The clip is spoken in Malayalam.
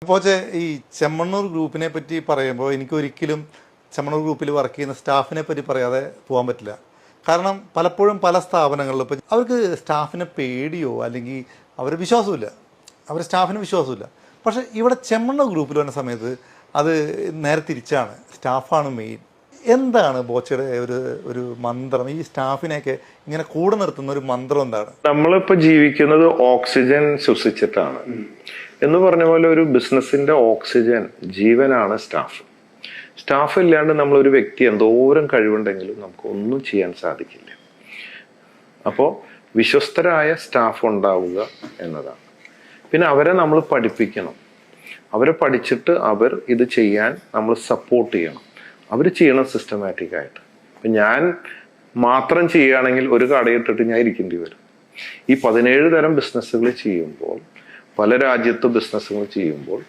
അപ്പോൾ ഈ ചെമ്മണ്ണൂർ ഗ്രൂപ്പിനെ പറ്റി പറയുമ്പോൾ എനിക്കൊരിക്കലും ചെമ്മണ്ണൂർ ഗ്രൂപ്പിൽ വർക്ക് ചെയ്യുന്ന സ്റ്റാഫിനെ പറ്റി പറയാതെ പോകാൻ പറ്റില്ല. കാരണം പലപ്പോഴും പല സ്ഥാപനങ്ങളിലും ഇപ്പോൾ അവർക്ക് സ്റ്റാഫിനെ പേടിയോ അല്ലെങ്കിൽ അവരെ വിശ്വാസമില്ല, അവർ സ്റ്റാഫിന് വിശ്വാസമില്ല. പക്ഷേ ഇവിടെ ചെമ്മണ്ണൂർ ഗ്രൂപ്പിൽ വന്ന സമയത്ത് അത് നേരെ തിരിച്ചാണ്, സ്റ്റാഫാണ് മെയിൻ. എന്താണ് ബോച്ചയുടെ ഒരു മന്ത്രം, ഈ സ്റ്റാഫിനെയൊക്കെ ഇങ്ങനെ കൂടെ നിർത്തുന്ന ഒരു മന്ത്രം എന്താണ്? നമ്മളിപ്പോ ജീവിക്കുന്നത് ഓക്സിജൻ ശ്വസിച്ചിട്ടാണ് എന്ന് പറഞ്ഞ പോലെ ഒരു ബിസിനസിന്റെ ഓക്സിജൻ ജീവനാണ് സ്റ്റാഫ്. സ്റ്റാഫ് ഇല്ലാണ്ട് നമ്മളൊരു വ്യക്തി എന്തോരം കഴിവുണ്ടെങ്കിലും നമുക്ക് ഒന്നും ചെയ്യാൻ സാധിക്കില്ല. അപ്പോൾ വിശ്വസ്തരായ സ്റ്റാഫ് ഉണ്ടാവുക എന്നതാണ്. പിന്നെ അവരെ നമ്മൾ പഠിപ്പിക്കണം. അവരെ പഠിച്ചിട്ട് അവർ ഇത് ചെയ്യാൻ നമ്മൾ സപ്പോർട്ട് ചെയ്യണം. അവർ ചെയ്യണം സിസ്റ്റമാറ്റിക് ആയിട്ട്. ഇപ്പം ഞാൻ മാത്രം ചെയ്യുകയാണെങ്കിൽ ഒരു കടയിട്ടിട്ട് ഞാൻ ഇരിക്കേണ്ടി വരും. ഈ 17 തരം ബിസിനസ്സുകൾ ചെയ്യുമ്പോൾ, പല രാജ്യത്ത് ബിസിനസ്സുകൾ ചെയ്യുമ്പോൾ